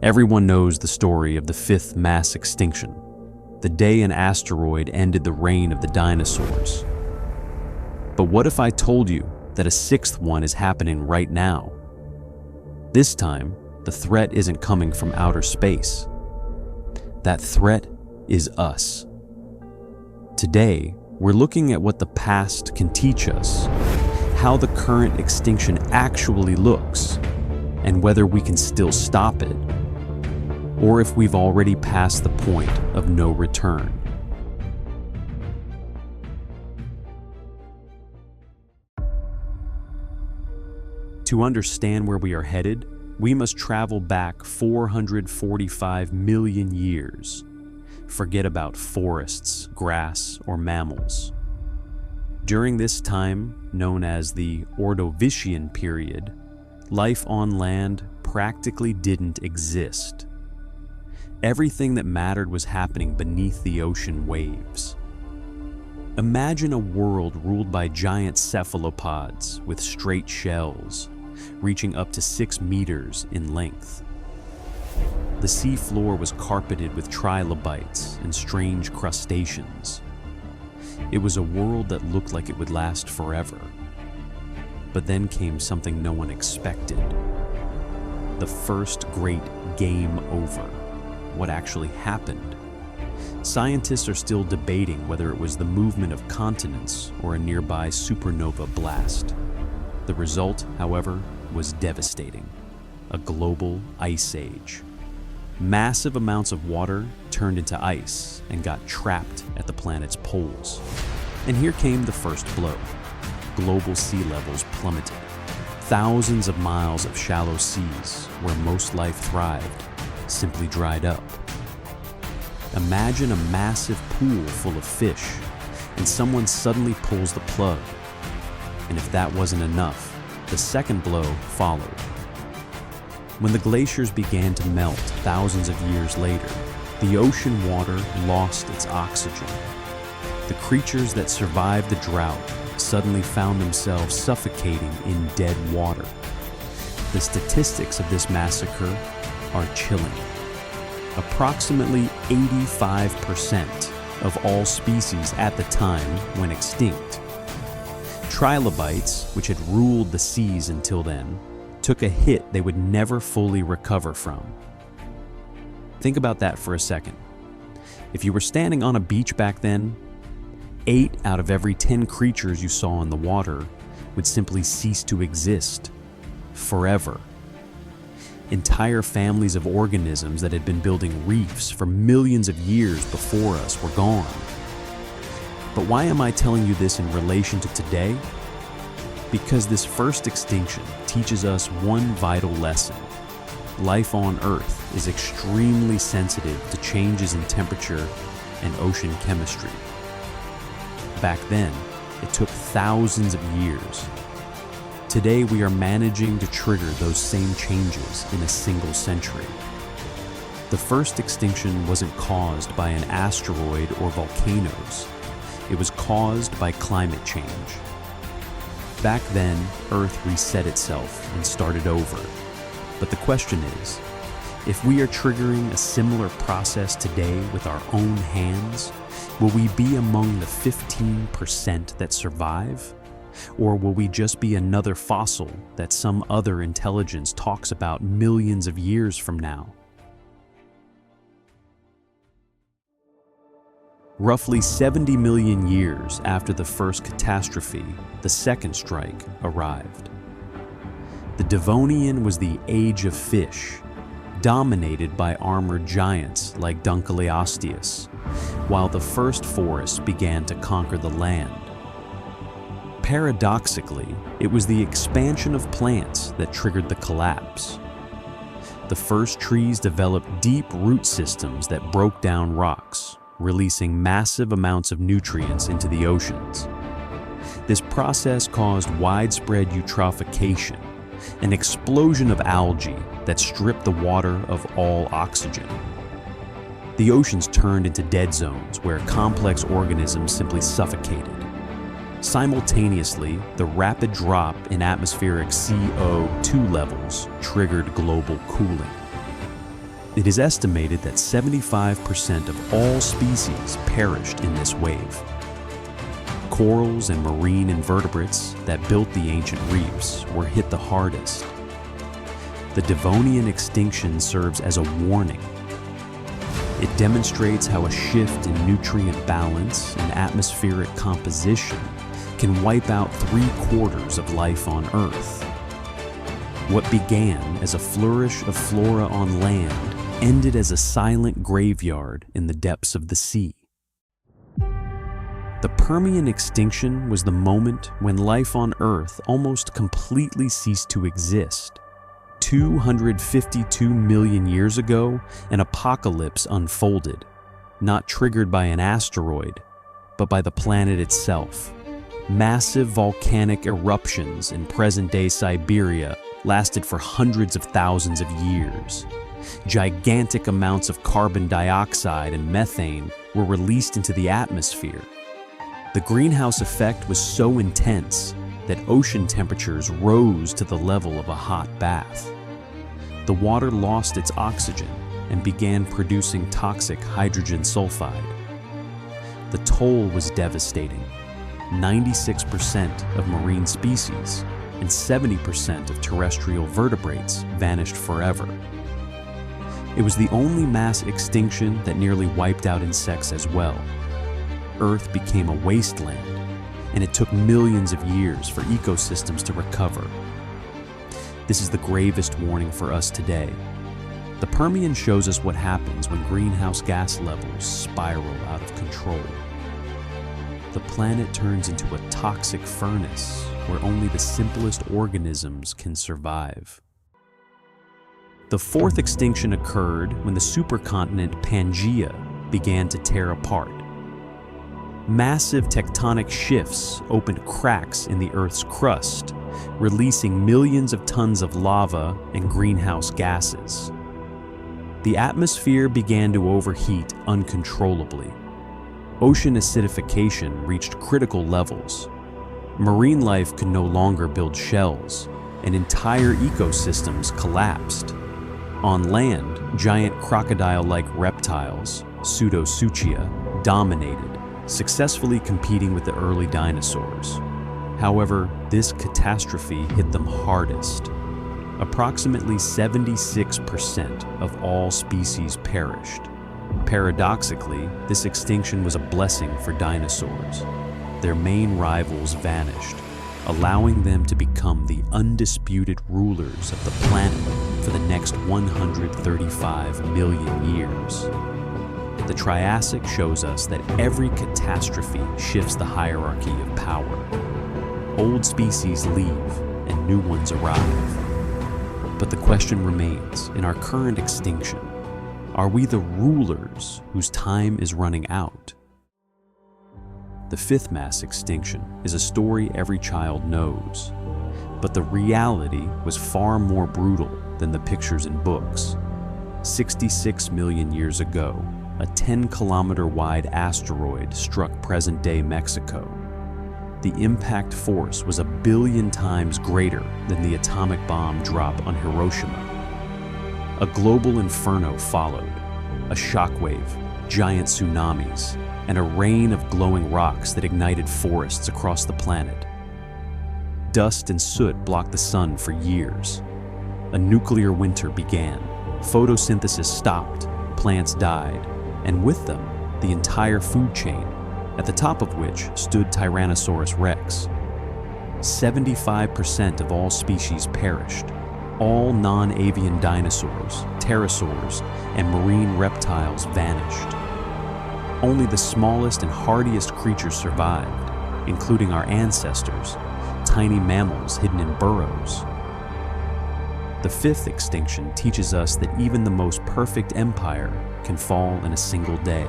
Everyone knows the story of the fifth mass extinction, the day an asteroid ended the reign of the dinosaurs. But what if I told you that a sixth one is happening right now? This time, the threat isn't coming from outer space. That threat is us. Today, we're looking at what the past can teach us, how the current extinction actually looks, and whether we can still stop it, or if we've already passed the point of no return. To understand where we are headed, we must travel back 445 million years. Forget about forests, grass, or mammals. During this time, known as the Ordovician period, life on land practically didn't exist. Everything that mattered was happening beneath the ocean waves. Imagine a world ruled by giant cephalopods with straight shells, reaching up to 6 meters in length. The sea floor was carpeted with trilobites and strange crustaceans. It was a world that looked like it would last forever. But then came something no one expected. The first great game over. What actually happened? Scientists are still debating whether it was the movement of continents or a nearby supernova blast. The result, however, was devastating. A global ice age. Massive amounts of water turned into ice and got trapped at the planet's poles. And here came the first blow. Global sea levels plummeted. Thousands of miles of shallow seas, where most life thrived, simply dried up. Imagine a massive pool full of fish, and someone suddenly pulls the plug. And if that wasn't enough, the second blow followed. When the glaciers began to melt thousands of years later, the ocean water lost its oxygen. The creatures that survived the drought suddenly found themselves suffocating in dead water. The statistics of this massacre are chilling. Approximately 85% of all species at the time went extinct. Trilobites, which had ruled the seas until then, took a hit they would never fully recover from. Think about that for a second. If you were standing on a beach back then, 8 out of every 10 creatures you saw in the water would simply cease to exist forever. Entire families of organisms that had been building reefs for millions of years before us were gone. But why am I telling you this in relation to today? Because this first extinction teaches us one vital lesson. Life on Earth is extremely sensitive to changes in temperature and ocean chemistry. Back then, it took thousands of years. Today, we are managing to trigger those same changes in a single century. The first extinction wasn't caused by an asteroid or volcanoes. It was caused by climate change. Back then, Earth reset itself and started over. But the question is, if we are triggering a similar process today with our own hands, will we be among the 15% that survive? Or will we just be another fossil that some other intelligence talks about millions of years from now? Roughly 70 million years after the first catastrophe, the second strike arrived. The Devonian was the age of fish, dominated by armored giants like Dunkleosteus, while the first forests began to conquer the land. Paradoxically, it was the expansion of plants that triggered the collapse. The first trees developed deep root systems that broke down rocks, releasing massive amounts of nutrients into the oceans. This process caused widespread eutrophication, an explosion of algae that stripped the water of all oxygen. The oceans turned into dead zones where complex organisms simply suffocated. Simultaneously, the rapid drop in atmospheric CO2 levels triggered global cooling. It is estimated that 75% of all species perished in this wave. Corals and marine invertebrates that built the ancient reefs were hit the hardest. The Devonian extinction serves as a warning. It demonstrates how a shift in nutrient balance and atmospheric composition can wipe out 3/4 of life on Earth. What began as a flourish of flora on land ended as a silent graveyard in the depths of the sea. The Permian extinction was the moment when life on Earth almost completely ceased to exist. 252 million years ago, an apocalypse unfolded, not triggered by an asteroid, but by the planet itself. Massive volcanic eruptions in present-day Siberia lasted for hundreds of thousands of years. Gigantic amounts of carbon dioxide and methane were released into the atmosphere. The greenhouse effect was so intense that ocean temperatures rose to the level of a hot bath. The water lost its oxygen and began producing toxic hydrogen sulfide. The toll was devastating. 96% of marine species and 70% of terrestrial vertebrates vanished forever. It was the only mass extinction that nearly wiped out insects as well. Earth became a wasteland, and it took millions of years for ecosystems to recover. This is the gravest warning for us today. The Permian shows us what happens when greenhouse gas levels spiral out of control. The planet turns into a toxic furnace where only the simplest organisms can survive. The fourth extinction occurred when the supercontinent Pangaea began to tear apart. Massive tectonic shifts opened cracks in the Earth's crust, releasing millions of tons of lava and greenhouse gases. The atmosphere began to overheat uncontrollably. Ocean acidification reached critical levels. Marine life could no longer build shells, and entire ecosystems collapsed. On land, giant crocodile-like reptiles, Pseudosuchia, dominated, successfully competing with the early dinosaurs. However, this catastrophe hit them hardest. Approximately 76% of all species perished. Paradoxically, this extinction was a blessing for dinosaurs. Their main rivals vanished, allowing them to become the undisputed rulers of the planet for the next 135 million years. The Triassic shows us that every catastrophe shifts the hierarchy of power. Old species leave and new ones arrive. But the question remains, in our current extinction, are we the rulers whose time is running out? The fifth mass extinction is a story every child knows, but the reality was far more brutal than the pictures in books. 66 million years ago, a 10-kilometer-wide asteroid struck present-day Mexico. The impact force was 1 billion times greater than the atomic bomb drop on Hiroshima. A global inferno followed, a shockwave, giant tsunamis, and a rain of glowing rocks that ignited forests across the planet. Dust and soot blocked the sun for years. A nuclear winter began. Photosynthesis stopped, plants died, and with them, the entire food chain, at the top of which stood Tyrannosaurus rex. 75% of all species perished. All non-avian dinosaurs, pterosaurs, and marine reptiles vanished. Only the smallest and hardiest creatures survived, including our ancestors, tiny mammals hidden in burrows. The fifth extinction teaches us that even the most perfect empire can fall in a single day.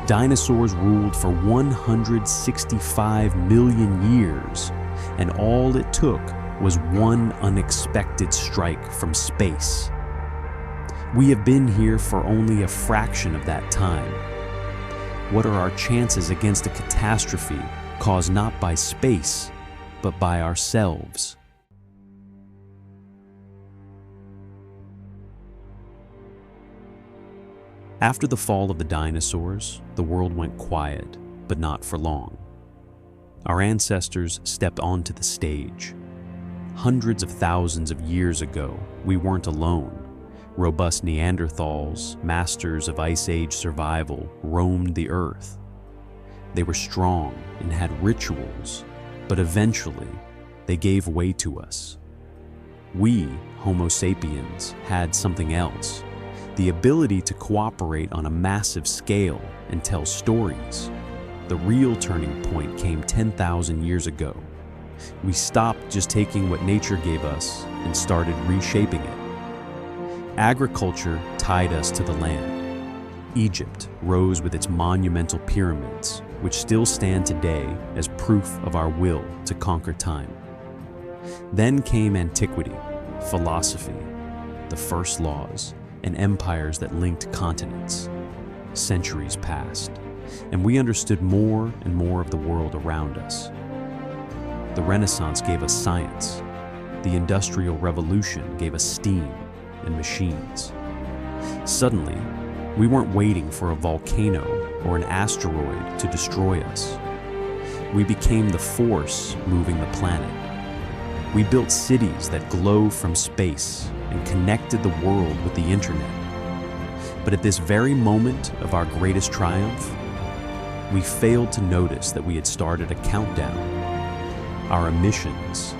Dinosaurs ruled for 165 million years, and all it took was one unexpected strike from space. We have been here for only a fraction of that time. What are our chances against a catastrophe caused not by space, but by ourselves? After the fall of the dinosaurs, the world went quiet, but not for long. Our ancestors stepped onto the stage. Hundreds of thousands of years ago, we weren't alone. Robust Neanderthals, masters of Ice Age survival, roamed the earth. They were strong and had rituals, but eventually, they gave way to us. We, Homo sapiens, had something else, the ability to cooperate on a massive scale and tell stories. The real turning point came 10,000 years ago. We stopped just taking what nature gave us and started reshaping it. Agriculture tied us to the land. Egypt rose with its monumental pyramids, which still stand today as proof of our will to conquer time. Then came antiquity, philosophy, the first laws, and empires that linked continents. Centuries passed, and we understood more and more of the world around us. The Renaissance gave us science. The Industrial Revolution gave us steam and machines. Suddenly, we weren't waiting for a volcano or an asteroid to destroy us. We became the force moving the planet. We built cities that glow from space and connected the world with the internet. But at this very moment of our greatest triumph, we failed to notice that we had started a countdown. Our emissions,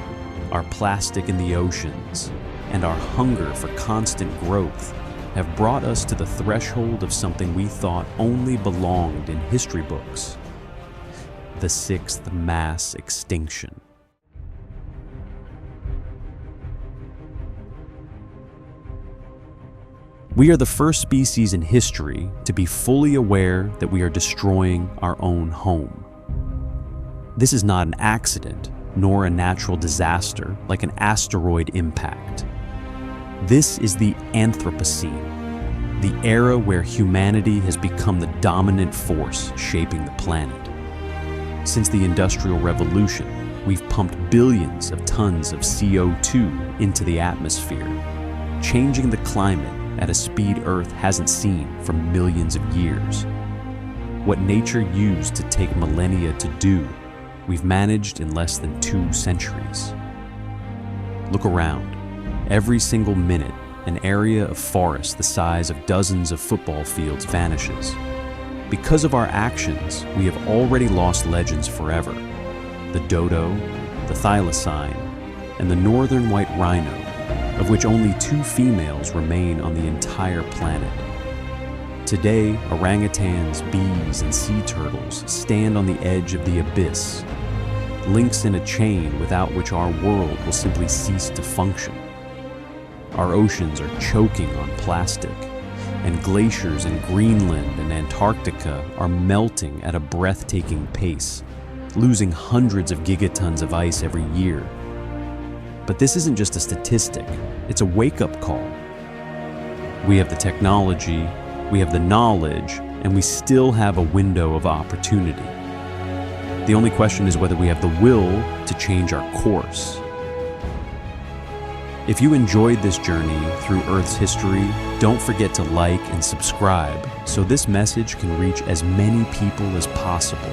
our plastic in the oceans, and our hunger for constant growth have brought us to the threshold of something we thought only belonged in history books: the sixth mass extinction. We are the first species in history to be fully aware that we are destroying our own home. This is not an accident, nor a natural disaster like an asteroid impact. This is the Anthropocene, the era where humanity has become the dominant force shaping the planet. Since the Industrial Revolution, we've pumped billions of tons of CO2 into the atmosphere, changing the climate at a speed Earth hasn't seen for millions of years. What nature used to take millennia to do, we've managed in less than 2 centuries. Look around. Every single minute, an area of forest the size of dozens of football fields vanishes. Because of our actions, we have already lost legends forever. The dodo, the thylacine, and the northern white rhino, of which only 2 females remain on the entire planet. Today, orangutans, bees, and sea turtles stand on the edge of the abyss, links in a chain without which our world will simply cease to function. Our oceans are choking on plastic, and glaciers in Greenland and Antarctica are melting at a breathtaking pace, losing hundreds of gigatons of ice every year. But this isn't just a statistic, it's a wake-up call. We have the technology, we have the knowledge, and we still have a window of opportunity. The only question is whether we have the will to change our course. If you enjoyed this journey through Earth's history, don't forget to like and subscribe so this message can reach as many people as possible.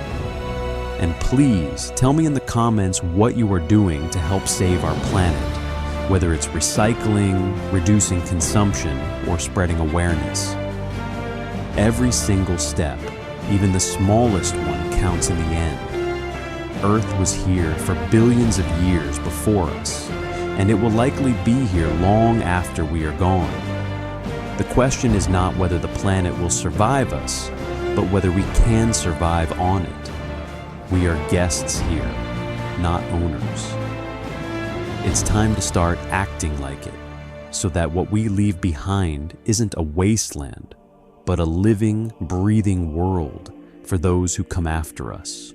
And please tell me in the comments what you are doing to help save our planet, whether it's recycling, reducing consumption, or spreading awareness. Every single step, even the smallest one, counts in the end. Earth was here for billions of years before us, and it will likely be here long after we are gone. The question is not whether the planet will survive us, but whether we can survive on it. We are guests here, not owners. It's time to start acting like it, so that what we leave behind isn't a wasteland, but a living, breathing world for those who come after us.